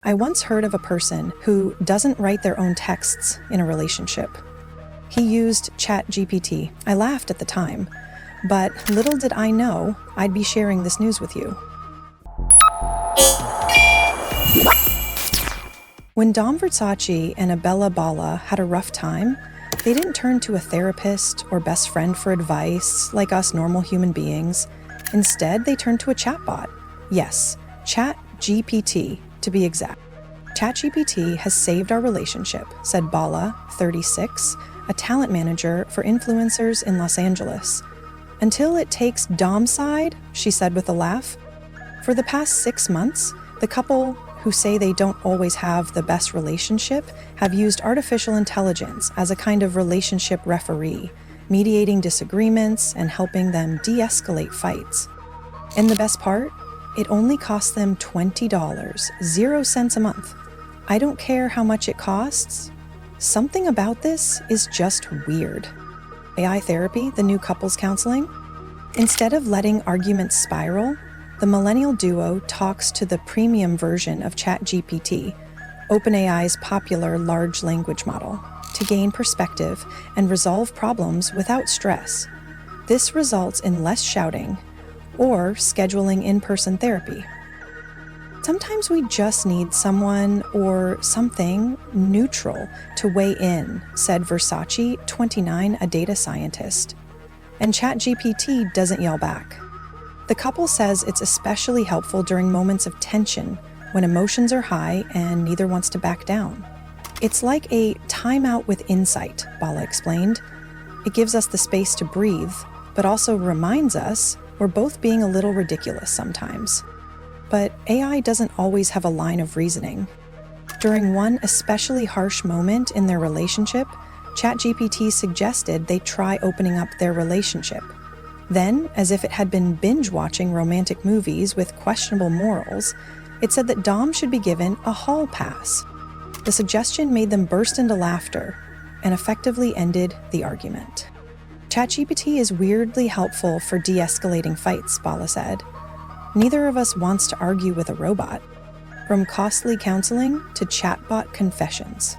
I once heard of a person who doesn't write their own texts in a relationship. He used ChatGPT. I laughed at the time, but little did I know I'd be sharing this news with you. When Dom Versace and Abella Bala had a rough time, they didn't turn to a therapist or best friend for advice like us normal human beings. Instead, they turned to a chatbot. Yes, ChatGPT to be exact. ChatGPT has saved our relationship, said Bala, 36, a talent manager for influencers in Los Angeles. Until it takes Dom's side, she said with a laugh. For the past 6 months, the couple who say they don't always have the best relationship have used artificial intelligence as a kind of relationship referee, mediating disagreements and helping them de-escalate fights. And the best part? It only costs them $20, 0 cents a month. I don't care how much it costs. Something about this is just weird. AI therapy, the new couples counseling? Instead of letting arguments spiral, the millennial duo talks to the premium version of ChatGPT, OpenAI's popular large language model, to gain perspective and resolve problems without stress. This results in less shouting or scheduling in-person therapy. Sometimes we just need someone or something neutral to weigh in, said Versace, 29, a data scientist. And ChatGPT doesn't yell back. The couple says it's especially helpful during moments of tension when emotions are high and neither wants to back down. It's like a timeout with insight, Bala explained. It gives us the space to breathe, but also reminds us we're both being a little ridiculous sometimes. But AI doesn't always have a line of reasoning. During one especially harsh moment in their relationship, ChatGPT suggested they try opening up their relationship. Then, as if it had been binge-watching romantic movies with questionable morals, it said that Dom should be given a hall pass. The suggestion made them burst into laughter and effectively ended the argument. ChatGPT is weirdly helpful for de-escalating fights, Bala said. Neither of us wants to argue with a robot. From costly counseling to chatbot confessions.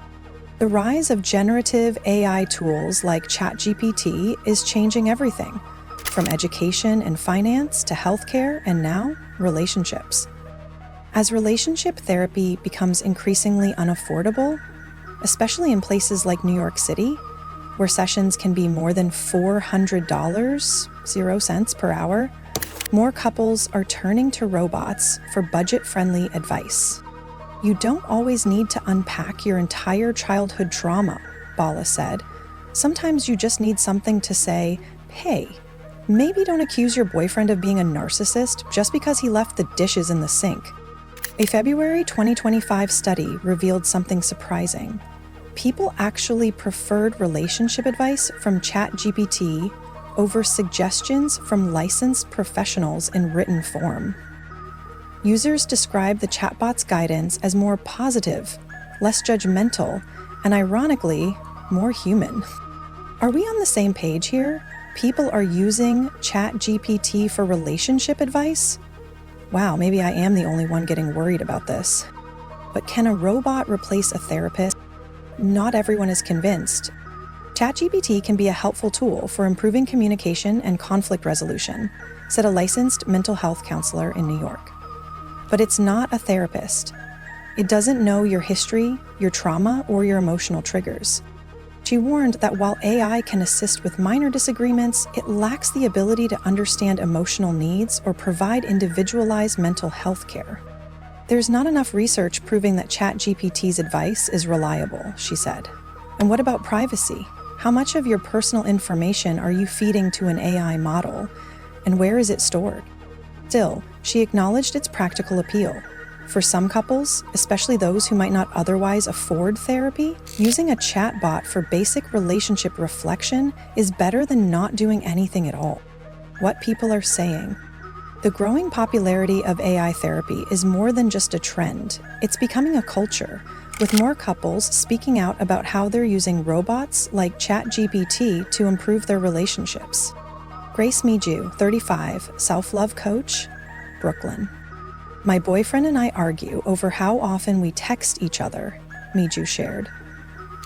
The rise of generative AI tools like ChatGPT is changing everything, from education and finance to healthcare and now, relationships. As relationship therapy becomes increasingly unaffordable, especially in places like New York City, where sessions can be more than $400, 0 cents per hour, more couples are turning to robots for budget-friendly advice. You don't always need to unpack your entire childhood trauma, Bala said. Sometimes you just need something to say, hey, maybe don't accuse your boyfriend of being a narcissist just because he left the dishes in the sink. A February 2025 study revealed something surprising. People actually preferred relationship advice from ChatGPT over suggestions from licensed professionals in written form. Users describe the chatbot's guidance as more positive, less judgmental, and ironically, more human. Are we on the same page here? People are using ChatGPT for relationship advice? Wow, maybe I am the only one getting worried about this. But can a robot replace a therapist? Not everyone is convinced. ChatGPT can be a helpful tool for improving communication and conflict resolution, said a licensed mental health counselor in New York. But it's not a therapist. It doesn't know your history, your trauma, or your emotional triggers. She warned that while AI can assist with minor disagreements, it lacks the ability to understand emotional needs or provide individualized mental health care. There's not enough research proving that ChatGPT's advice is reliable, she said. And what about privacy? How much of your personal information are you feeding to an AI model, and where is it stored? Still, she acknowledged its practical appeal. For some couples, especially those who might not otherwise afford therapy, using a chatbot for basic relationship reflection is better than not doing anything at all. What people are saying. The growing popularity of AI therapy is more than just a trend. It's becoming a culture, with more couples speaking out about how they're using robots like ChatGPT to improve their relationships. Grace Miju, 35, self-love coach, Brooklyn. My boyfriend and I argue over how often we text each other, Miju shared.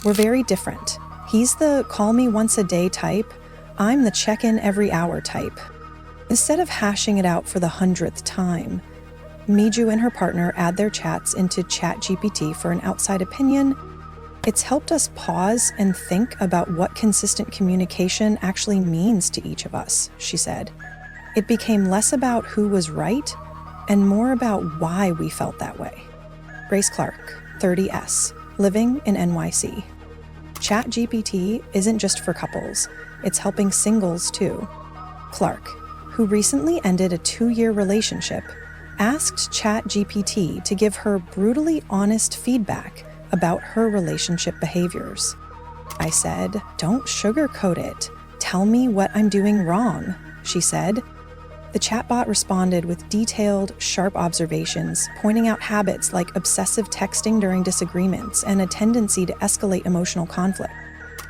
We're very different. He's the call me once a day type. I'm the check-in every hour type. Instead of hashing it out for the 100th time, Miju and her partner add their chats into ChatGPT for an outside opinion. It's helped us pause and think about what consistent communication actually means to each of us, she said. It became less about who was right and more about why we felt that way. Grace Clark, 30S, living in NYC. ChatGPT isn't just for couples, it's helping singles too. Clark, who recently ended a 2-year relationship, asked ChatGPT to give her brutally honest feedback about her relationship behaviors. I said, "Don't sugarcoat it. Tell me what I'm doing wrong," she said. The chatbot responded with detailed, sharp observations, pointing out habits like obsessive texting during disagreements and a tendency to escalate emotional conflict.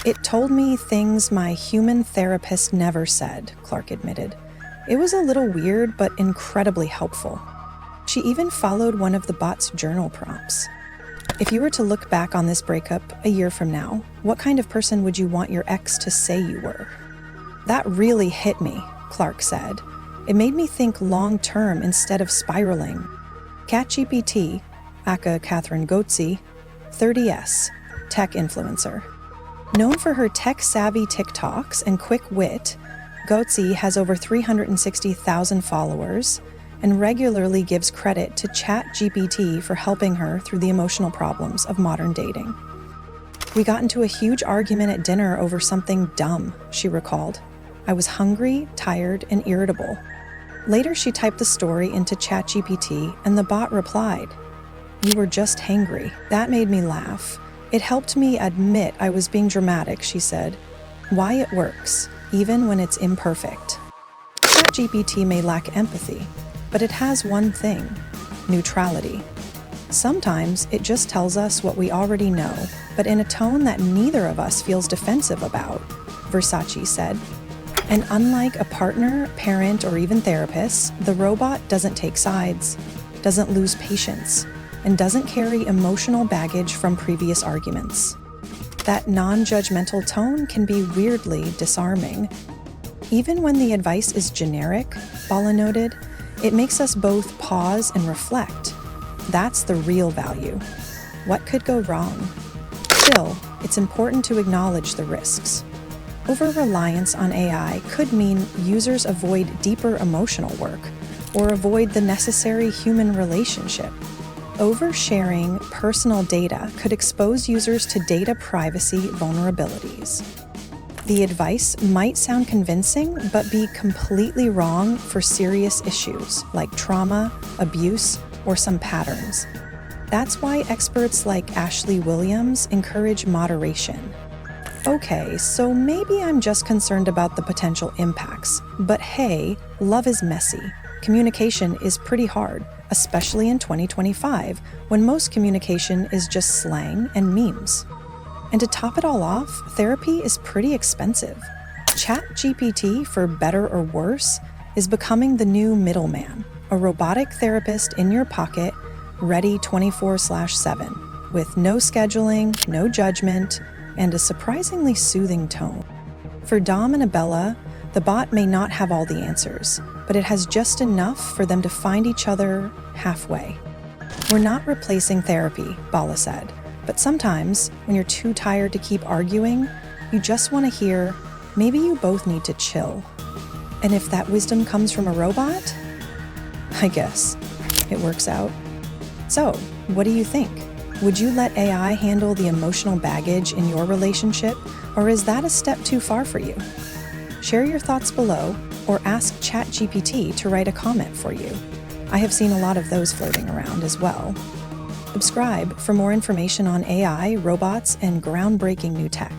"It told me things my human therapist never said," Clark admitted. "It was a little weird, but incredibly helpful." She even followed one of the bot's journal prompts. "If you were to look back on this breakup a year from now, what kind of person would you want your ex to say you were?" "That really hit me," Clark said. "It made me think long-term instead of spiraling." ChatGPT, aka Catherine Goetze, 30S, tech influencer. Known for her tech-savvy TikToks and quick wit, Goetze has over 360,000 followers and regularly gives credit to ChatGPT for helping her through the emotional problems of modern dating. "We got into a huge argument at dinner over something dumb," she recalled. "I was hungry, tired, and irritable." Later, she typed the story into ChatGPT, and the bot replied, "You were just hangry." That made me laugh. "It helped me admit I was being dramatic," she said. Why it works, even when it's imperfect. ChatGPT may lack empathy, but it has one thing: neutrality. Sometimes it just tells us what we already know, but in a tone that neither of us feels defensive about, Versace said. And unlike a partner, parent, or even therapist, the robot doesn't take sides, doesn't lose patience, and doesn't carry emotional baggage from previous arguments. That non-judgmental tone can be weirdly disarming. Even when the advice is generic, Bala noted, it makes us both pause and reflect. That's the real value. What could go wrong? Still, it's important to acknowledge the risks. Over-reliance on AI could mean users avoid deeper emotional work or avoid the necessary human relationship. Oversharing personal data could expose users to data privacy vulnerabilities. The advice might sound convincing, but be completely wrong for serious issues like trauma, abuse, or some patterns. That's why experts like Ashley Williams encourage moderation. Okay, so maybe I'm just concerned about the potential impacts, but hey, love is messy. Communication is pretty hard, especially in 2025, when most communication is just slang and memes. And to top it all off, therapy is pretty expensive. ChatGPT, for better or worse, is becoming the new middleman, a robotic therapist in your pocket, ready 24/7, with no scheduling, no judgment, and a surprisingly soothing tone. For Dom and Abella, the bot may not have all the answers, but it has just enough for them to find each other halfway. "We're not replacing therapy," Bala said, "but sometimes, when you're too tired to keep arguing, you just want to hear, maybe you both need to chill. And if that wisdom comes from a robot, I guess it works out." So, what do you think? Would you let AI handle the emotional baggage in your relationship, or is that a step too far for you? Share your thoughts below, or ask ChatGPT to write a comment for you. I have seen a lot of those floating around as well. Subscribe for more information on AI, robots, and groundbreaking new tech.